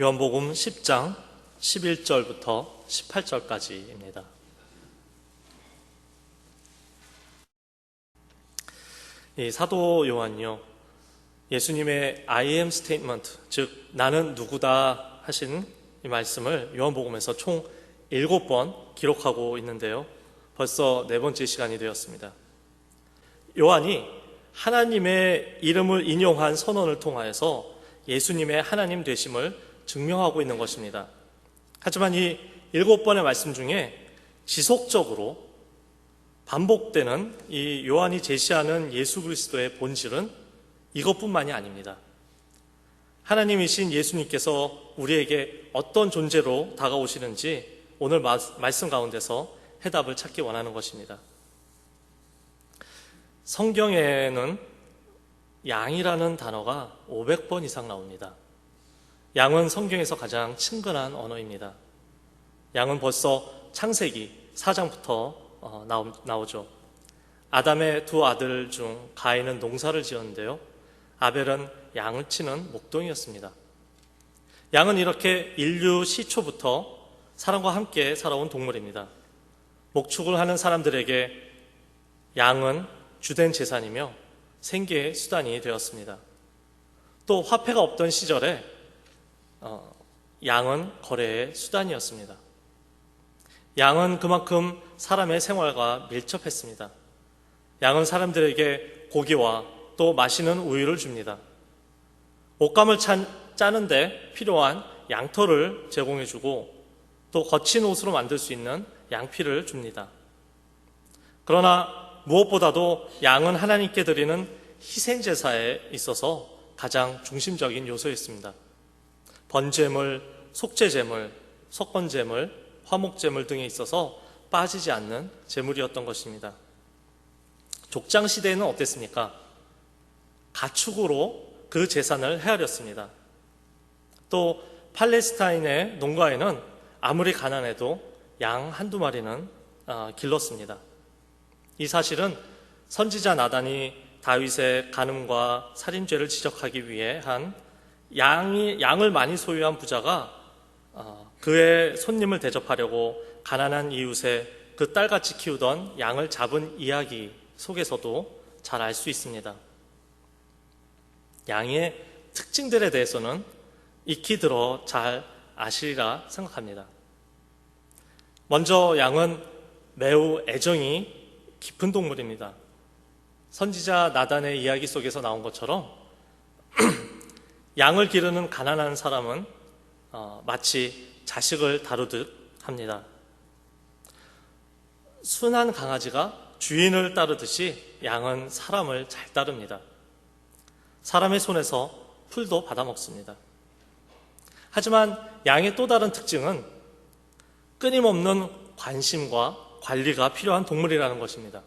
요한복음 10장 11절부터 18절까지입니다. 이 사도 요한이요, 예수님의 I am statement, 즉 나는 누구다 하신 이 말씀을 요한복음에서 총 7번 기록하고 있는데요, 벌써 4번째 시간이 되었습니다. 요한이 하나님의 이름을 인용한 선언을 통하여서 예수님의 하나님 되심을 증명하고 있는 것입니다. 하지만 이 7번의 말씀 중에 지속적으로 반복되는 이 요한이 제시하는 예수 그리스도의 본질은 이것뿐만이 아닙니다. 하나님이신 예수님께서 우리에게 어떤 존재로 다가오시는지 오늘 말씀 가운데서 해답을 찾기 원하는 것입니다. 성경에는 양이라는 단어가 500번 이상 나옵니다. 양은 성경에서 가장 친근한 언어입니다. 양은 벌써 창세기 4장부터 나오죠. 아담의 두 아들 중 가인은 농사를 지었는데요, 아벨은 양을 치는 목동이었습니다. 양은 이렇게 인류 시초부터 사람과 함께 살아온 동물입니다. 목축을 하는 사람들에게 양은 주된 재산이며 생계의 수단이 되었습니다. 또 화폐가 없던 시절에 양은 거래의 수단이었습니다. 양은 그만큼 사람의 생활과 밀접했습니다. 양은 사람들에게 고기와 또 마시는 우유를 줍니다. 옷감을 짜는데 필요한 양털을 제공해주고 또 거친 옷으로 만들 수 있는 양피를 줍니다. 그러나 무엇보다도 양은 하나님께 드리는 희생제사에 있어서 가장 중심적인 요소였습니다. 번제물, 속죄제물, 속건제물, 화목제물 등에 있어서 빠지지 않는 제물이었던 것입니다. 족장 시대에는 어땠습니까? 가축으로 그 재산을 헤아렸습니다. 또 팔레스타인의 농가에는 아무리 가난해도 양 한두 마리는 길렀습니다. 이 사실은 선지자 나단이 다윗의 간음과 살인죄를 지적하기 위해 한 양을 많이 소유한 부자가 그의 손님을 대접하려고 가난한 이웃의 그 딸같이 키우던 양을 잡은 이야기 속에서도 잘 알 수 있습니다. 양의 특징들에 대해서는 익히 들어 잘 아시리라 생각합니다. 먼저 양은 매우 애정이 깊은 동물입니다. 선지자 나단의 이야기 속에서 나온 것처럼 양을 기르는 가난한 사람은 마치 자식을 다루듯 합니다. 순한 강아지가 주인을 따르듯이 양은 사람을 잘 따릅니다. 사람의 손에서 풀도 받아먹습니다. 하지만 양의 또 다른 특징은 끊임없는 관심과 관리가 필요한 동물이라는 것입니다.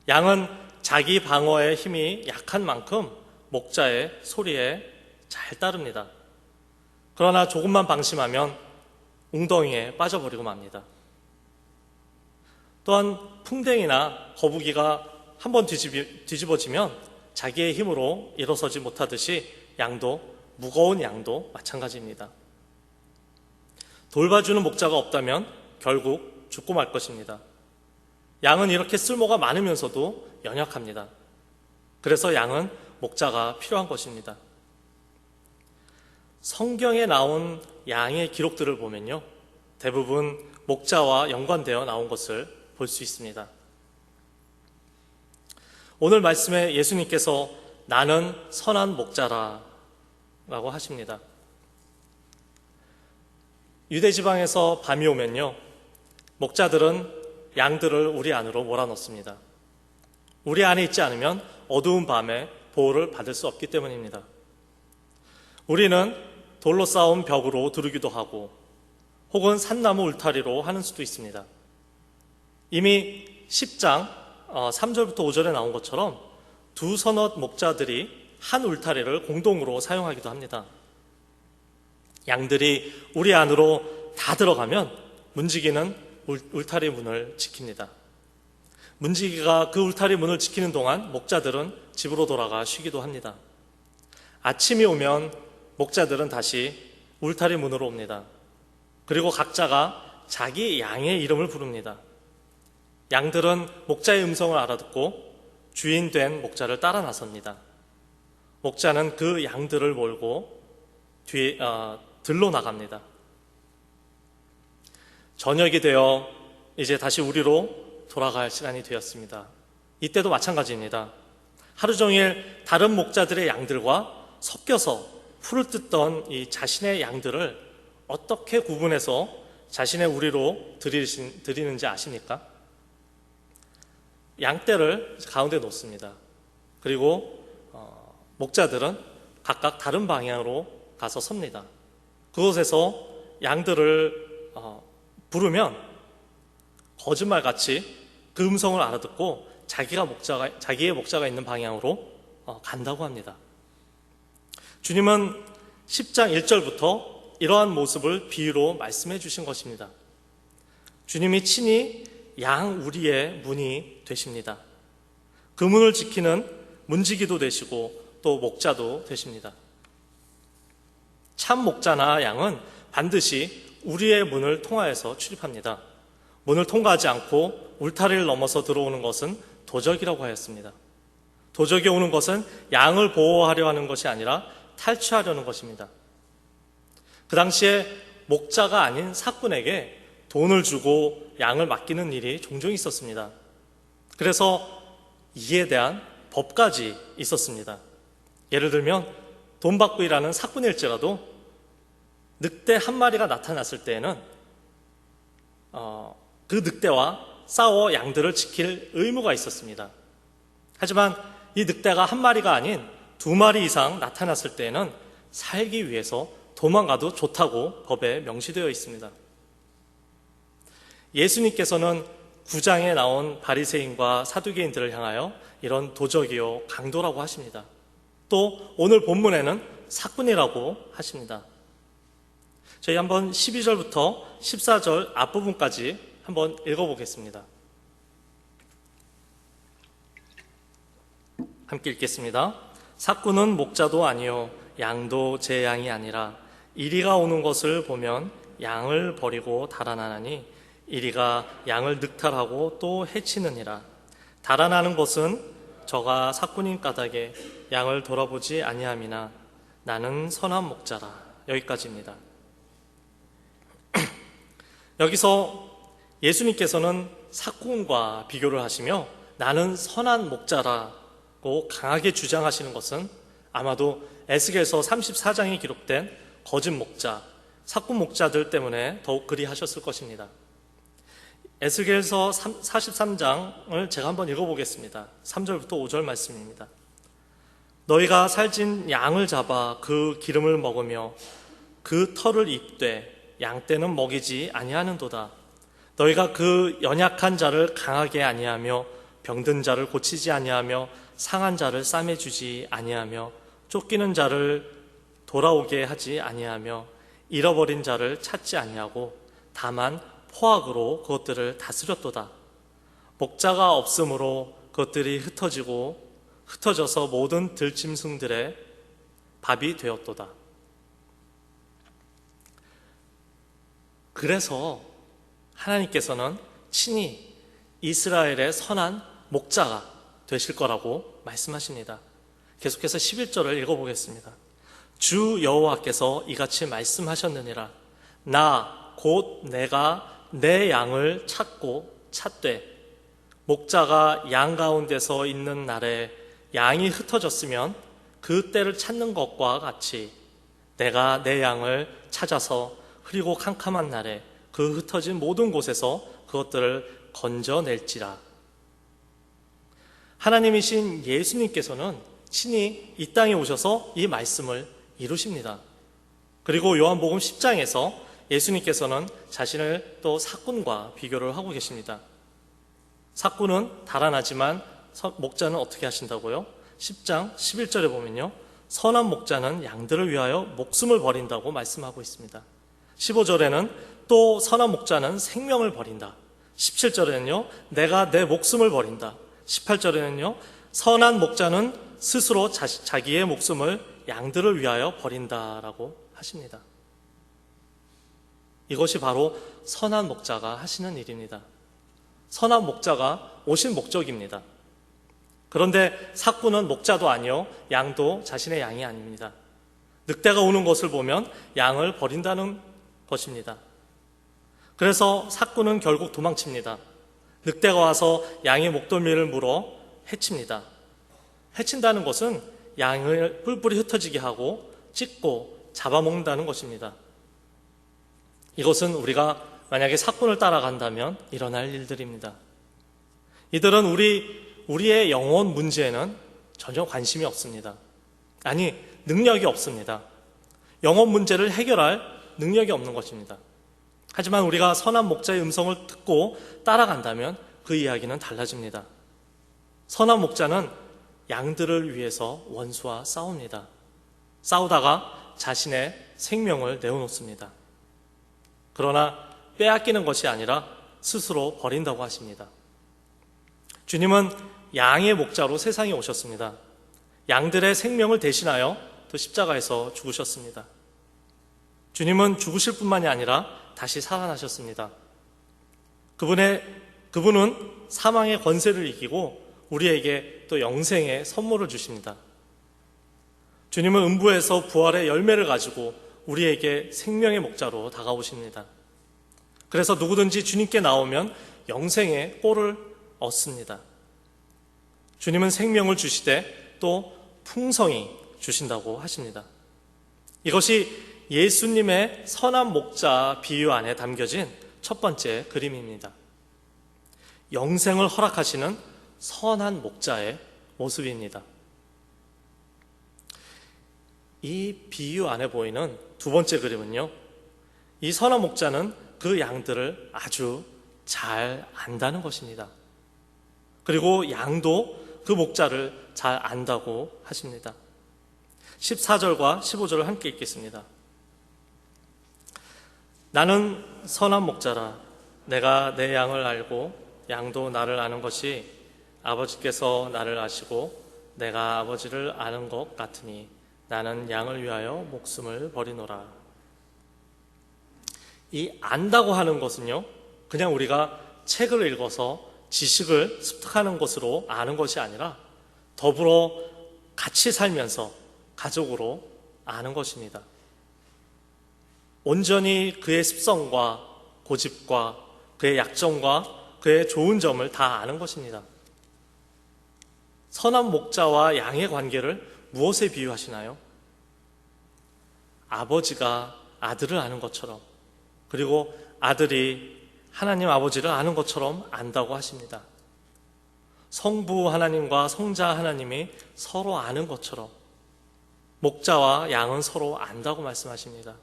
양은 자기 방어의 힘이 약한 만큼 목자의 소리에 잘 따릅니다. 그러나 조금만 방심하면 웅덩이에 빠져버리고 맙니다. 또한 풍뎅이나 거북이가 한번 뒤집어지면 자기의 힘으로 일어서지 못하듯이 무거운 양도 마찬가지입니다. 돌봐주는 목자가 없다면 결국 죽고 말 것입니다. 양은 이렇게 쓸모가 많으면서도 연약합니다. 그래서 양은 목자가 필요한 것입니다. 성경에 나온 양의 기록들을 보면요, 대부분 목자와 연관되어 나온 것을 볼 수 있습니다. 오늘 말씀에 예수님께서 나는 선한 목자라 라고 하십니다. 유대지방에서 밤이 오면요, 목자들은 양들을 우리 안으로 몰아넣습니다. 우리 안에 있지 않으면 어두운 밤에 보호를 받을 수 없기 때문입니다. 우리는 돌로 쌓은 벽으로 두르기도 하고 혹은 산나무 울타리로 하는 수도 있습니다. 이미 10장 3절부터 5절에 나온 것처럼 두 서넛 목자들이 한 울타리를 공동으로 사용하기도 합니다. 양들이 우리 안으로 다 들어가면 문지기는 울타리 문을 지킵니다. 문지기가 그 울타리 문을 지키는 동안 목자들은 집으로 돌아가 쉬기도 합니다. 아침이 오면 목자들은 다시 울타리 문으로 옵니다. 그리고 각자가 자기 양의 이름을 부릅니다. 양들은 목자의 음성을 알아듣고 주인 된 목자를 따라 나섭니다. 목자는 그 양들을 몰고 들로 나갑니다. 저녁이 되어 이제 다시 우리로 돌아갈 시간이 되었습니다. 이때도 마찬가지입니다. 하루 종일 다른 목자들의 양들과 섞여서 풀을 뜯던 이 자신의 양들을 어떻게 구분해서 자신의 우리로 드리는지 아십니까? 양떼를 가운데 놓습니다. 그리고 목자들은 각각 다른 방향으로 가서 섭니다. 그곳에서 양들을 부르면 거짓말같이 그 음성을 알아듣고 자기의 목자가 있는 방향으로 간다고 합니다. 주님은 10장 1절부터 이러한 모습을 비유로 말씀해 주신 것입니다. 주님이 친히 양 우리의 문이 되십니다. 그 문을 지키는 문지기도 되시고 또 목자도 되십니다. 참 목자나 양은 반드시 우리의 문을 통하여서 출입합니다. 문을 통과하지 않고 울타리를 넘어서 들어오는 것은 도적이라고 하였습니다. 도적이 오는 것은 양을 보호하려 하는 것이 아니라 탈취하려는 것입니다. 그 당시에 목자가 아닌 사꾼에게 돈을 주고 양을 맡기는 일이 종종 있었습니다. 그래서 이에 대한 법까지 있었습니다. 예를 들면 돈 받고 일하는 사꾼일지라도 늑대 한 마리가 나타났을 때에는 그 늑대와 싸워 양들을 지킬 의무가 있었습니다. 하지만 이 늑대가 한 마리가 아닌 두 마리 이상 나타났을 때에는 살기 위해서 도망가도 좋다고 법에 명시되어 있습니다. 예수님께서는 9장에 나온 바리새인과 사두개인들을 향하여 이런 도적이요 강도라고 하십니다. 또 오늘 본문에는 사꾼이라고 하십니다. 저희 한번 12절부터 14절 앞부분까지 한번 읽어보겠습니다. 함께 읽겠습니다. 사꾼은 목자도 아니요 양도 제 양이 아니라 이리가 오는 것을 보면 양을 버리고 달아나니 이리가 양을 늑탈하고 또 해치느니라. 달아나는 것은 저가 사꾼인 까닭에 양을 돌아보지 아니함이나 나는 선한 목자라. 여기까지입니다. 여기서 예수님께서는 사꾼과 비교를 하시며 나는 선한 목자라고 강하게 주장하시는 것은 아마도 에스겔서 34장에 기록된 거짓 목자, 사꾼 목자들 때문에 더욱 그리 하셨을 것입니다. 에스겔서 43장을 제가 한번 읽어보겠습니다. 3절부터 5절 말씀입니다. 너희가 살찐 양을 잡아 그 기름을 먹으며 그 털을 입되 양떼는 먹이지 아니하는도다. 너희가 그 연약한 자를 강하게 아니하며 병든 자를 고치지 아니하며 상한 자를 싸매주지 아니하며 쫓기는 자를 돌아오게 하지 아니하며 잃어버린 자를 찾지 아니하고 다만 포악으로 그것들을 다스렸도다. 목자가 없으므로 그것들이 흩어져서 모든 들짐승들의 밥이 되었도다. 그래서 하나님께서는 친히 이스라엘의 선한 목자가 되실 거라고 말씀하십니다. 계속해서 11절을 읽어보겠습니다. 주 여호와께서 이같이 말씀하셨느니라. 나 곧 내가 내 양을 찾되 목자가 양 가운데서 있는 날에 양이 흩어졌으면 그 때를 찾는 것과 같이 내가 내 양을 찾아서 흐리고 캄캄한 날에 그 흩어진 모든 곳에서 그것들을 건져낼지라. 하나님이신 예수님께서는 친히 이 땅에 오셔서 이 말씀을 이루십니다. 그리고 요한복음 10장에서 예수님께서는 자신을 또 사꾼과 비교를 하고 계십니다. 사꾼은 달아나지만 목자는 어떻게 하신다고요? 10장 11절에 보면요, 선한 목자는 양들을 위하여 목숨을 버린다고 말씀하고 있습니다. 15절에는 또 선한 목자는 생명을 버린다. 17절에는요, 내가 내 목숨을 버린다. 18절에는요, 선한 목자는 스스로 자기의 목숨을 양들을 위하여 버린다라고 하십니다. 이것이 바로 선한 목자가 하시는 일입니다. 선한 목자가 오신 목적입니다. 그런데 삭구는 목자도 아니요 양도 자신의 양이 아닙니다. 늑대가 오는 것을 보면 양을 버린다는 것입니다. 그래서 삭구는 결국 도망칩니다. 늑대가 와서 양의 목덜미를 물어 해칩니다. 해친다는 것은 양을 뿔뿔이 흩어지게 하고 찢고 잡아먹는다는 것입니다. 이것은 우리가 만약에 삭군을 따라간다면 일어날 일들입니다. 이들은 우리의 영혼 문제에는 전혀 관심이 없습니다. 아니, 능력이 없습니다. 영혼 문제를 해결할 능력이 없는 것입니다. 하지만 우리가 선한 목자의 음성을 듣고 따라간다면 그 이야기는 달라집니다. 선한 목자는 양들을 위해서 원수와 싸웁니다. 싸우다가 자신의 생명을 내어놓습니다. 그러나 빼앗기는 것이 아니라 스스로 버린다고 하십니다. 주님은 양의 목자로 세상에 오셨습니다. 양들의 생명을 대신하여 또 십자가에서 죽으셨습니다. 주님은 죽으실 뿐만이 아니라 다시 살아나셨습니다. 그분은 사망의 권세를 이기고 우리에게 또 영생의 선물을 주십니다. 주님은 음부에서 부활의 열매를 가지고 우리에게 생명의 목자로 다가오십니다. 그래서 누구든지 주님께 나오면 영생의 꼴을 얻습니다. 주님은 생명을 주시되 또 풍성히 주신다고 하십니다. 이것이 예수님의 선한 목자 비유 안에 담겨진 첫 번째 그림입니다. 영생을 허락하시는 선한 목자의 모습입니다. 이 비유 안에 보이는 두 번째 그림은요, 이 선한 목자는 그 양들을 아주 잘 안다는 것입니다. 그리고 양도 그 목자를 잘 안다고 하십니다. 14절과 15절을 함께 읽겠습니다. 나는 선한 목자라. 내가 내 양을 알고 양도 나를 아는 것이 아버지께서 나를 아시고 내가 아버지를 아는 것 같으니 나는 양을 위하여 목숨을 버리노라. 이 안다고 하는 것은요, 그냥 우리가 책을 읽어서 지식을 습득하는 것으로 아는 것이 아니라 더불어 같이 살면서 가족으로 아는 것입니다. 온전히 그의 습성과 고집과 그의 약점과 그의 좋은 점을 다 아는 것입니다. 선한 목자와 양의 관계를 무엇에 비유하시나요? 아버지가 아들을 아는 것처럼, 그리고 아들이 하나님 아버지를 아는 것처럼 안다고 하십니다. 성부 하나님과 성자 하나님이 서로 아는 것처럼 목자와 양은 서로 안다고 말씀하십니다.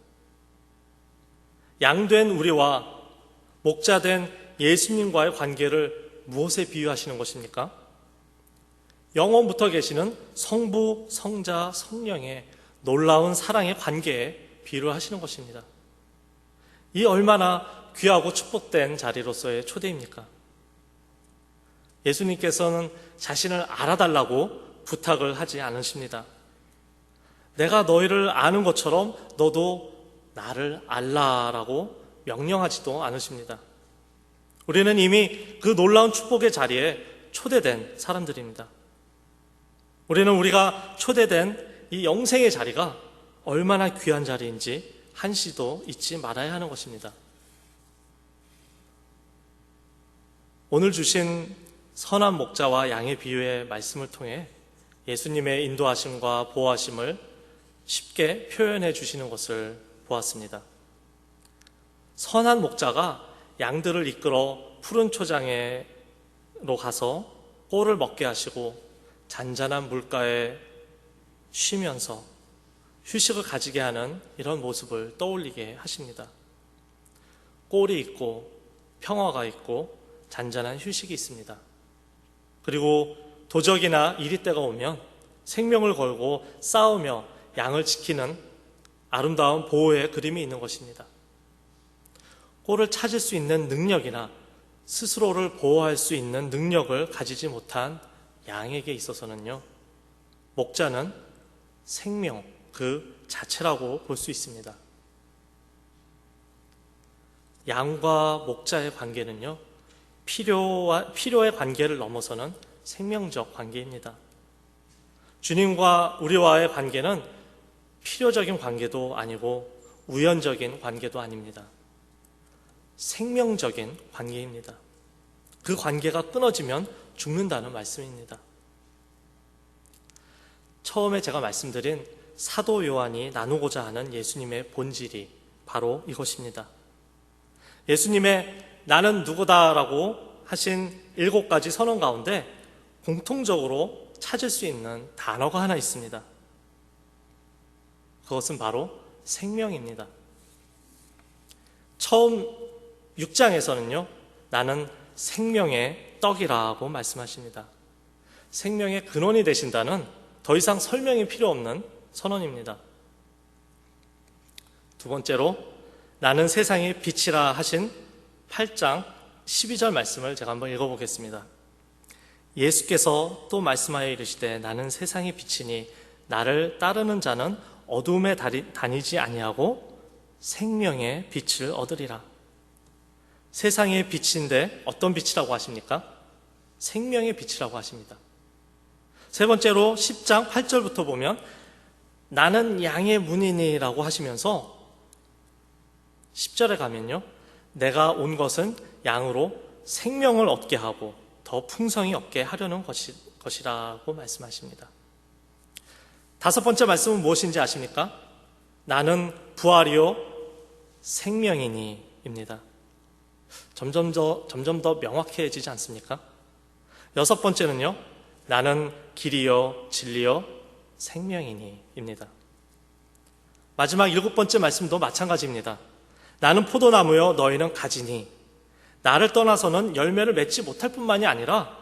양된 우리와 목자된 예수님과의 관계를 무엇에 비유하시는 것입니까? 영원부터 계시는 성부, 성자, 성령의 놀라운 사랑의 관계에 비유를 하시는 것입니다. 이 얼마나 귀하고 축복된 자리로서의 초대입니까? 예수님께서는 자신을 알아달라고 부탁을 하지 않으십니다. 내가 너희를 아는 것처럼 너도 나를 알라라고 명령하지도 않으십니다. 우리는 이미 그 놀라운 축복의 자리에 초대된 사람들입니다. 우리가 초대된 이 영생의 자리가 얼마나 귀한 자리인지 한시도 잊지 말아야 하는 것입니다. 오늘 주신 선한 목자와 양의 비유의 말씀을 통해 예수님의 인도하심과 보호하심을 쉽게 표현해 주시는 것을 보았습니다. 선한 목자가 양들을 이끌어 푸른 초장에로 가서 꼴을 먹게 하시고 잔잔한 물가에 쉬면서 휴식을 가지게 하는 이런 모습을 떠올리게 하십니다. 꼴이 있고 평화가 있고 잔잔한 휴식이 있습니다. 그리고 도적이나 이리때가 오면 생명을 걸고 싸우며 양을 지키는 아름다운 보호의 그림이 있는 것입니다. 꼴을 찾을 수 있는 능력이나 스스로를 보호할 수 있는 능력을 가지지 못한 양에게 있어서는요, 목자는 생명, 그 자체라고 볼 수 있습니다. 양과 목자의 관계는요, 필요의 관계를 넘어서는 생명적 관계입니다. 주님과 우리와의 관계는 필요적인 관계도 아니고 우연적인 관계도 아닙니다. 생명적인 관계입니다. 그 관계가 끊어지면 죽는다는 말씀입니다. 처음에 제가 말씀드린 사도 요한이 나누고자 하는 예수님의 본질이 바로 이것입니다. 예수님의 나는 누구다라고 하신 7가지 선언 가운데 공통적으로 찾을 수 있는 단어가 하나 있습니다. 그것은 바로 생명입니다. 처음 6장에서는요, 나는 생명의 떡이라고 말씀하십니다. 생명의 근원이 되신다는 더 이상 설명이 필요 없는 선언입니다. 두 번째로 나는 세상의 빛이라 하신 8장 12절 말씀을 제가 한번 읽어보겠습니다. 예수께서 또 말씀하여 이르시되 나는 세상의 빛이니 나를 따르는 자는 어두움에 다니지 아니하고 생명의 빛을 얻으리라. 세상의 빛인데 어떤 빛이라고 하십니까? 생명의 빛이라고 하십니다. 세 번째로 10장 8절부터 보면 나는 양의 문이니라고 하시면서 10절에 가면요, 내가 온 것은 양으로 생명을 얻게 하고 더 풍성히 얻게 하려는 것이라고 말씀하십니다. 다섯 번째 말씀은 무엇인지 아십니까? 나는 부활이요 생명이니 입니다. 점점 더 명확해지지 않습니까? 여섯 번째는요, 나는 길이요 진리요 생명이니 입니다. 마지막 7번째 말씀도 마찬가지입니다. 나는 포도나무요 너희는 가지니 나를 떠나서는 열매를 맺지 못할 뿐만이 아니라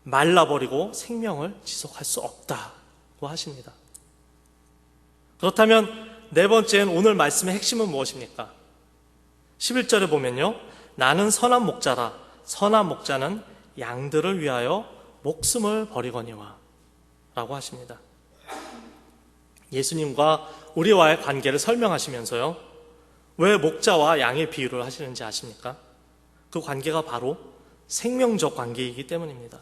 말라버리고 생명을 지속할 수 없다고 하십니다. 그렇다면 네 번째는 오늘 말씀의 핵심은 무엇입니까? 11절에 보면요, 나는 선한 목자라. 선한 목자는 양들을 위하여 목숨을 버리거니와 라고 하십니다. 예수님과 우리와의 관계를 설명하시면서요, 왜 목자와 양의 비유를 하시는지 아십니까? 그 관계가 바로 생명적 관계이기 때문입니다.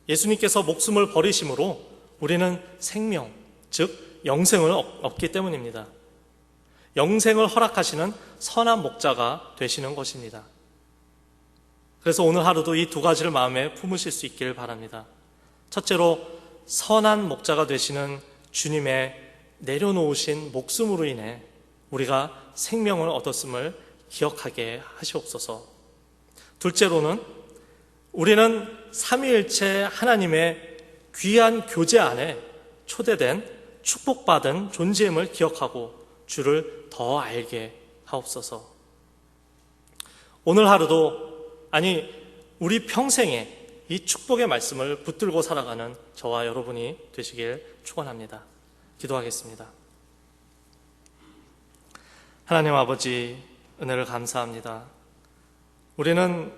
예수님께서 목숨을 버리심으로 우리는 생명, 즉 영생을 얻기 때문입니다. 영생을 허락하시는 선한 목자가 되시는 것입니다. 그래서 오늘 하루도 이 2가지를 마음에 품으실 수 있기를 바랍니다. 첫째로 선한 목자가 되시는 주님의 내려놓으신 목숨으로 인해 우리가 생명을 얻었음을 기억하게 하시옵소서. 둘째로는 우리는 삼위일체 하나님의 귀한 교제 안에 초대된 축복받은 존재임을 기억하고 주를 더 알게 하옵소서. 오늘 하루도, 아니 우리 평생에 이 축복의 말씀을 붙들고 살아가는 저와 여러분이 되시길 축원합니다. 기도하겠습니다. 하나님 아버지, 은혜를 감사합니다. 우리는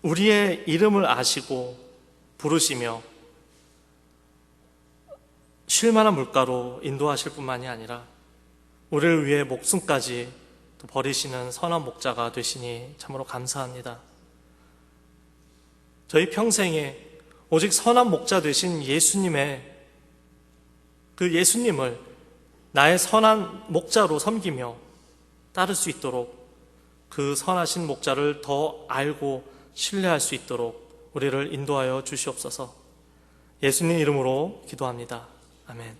우리의 이름을 아시고 부르시며 쉴만한 물가로 인도하실 뿐만이 아니라 우리를 위해 목숨까지 또 버리시는 선한 목자가 되시니 참으로 감사합니다. 저희 평생에 오직 선한 목자 되신 예수님의 그 예수님을 나의 선한 목자로 섬기며 따를 수 있도록, 그 선하신 목자를 더 알고 신뢰할 수 있도록 우리를 인도하여 주시옵소서. 예수님 이름으로 기도합니다. 아멘.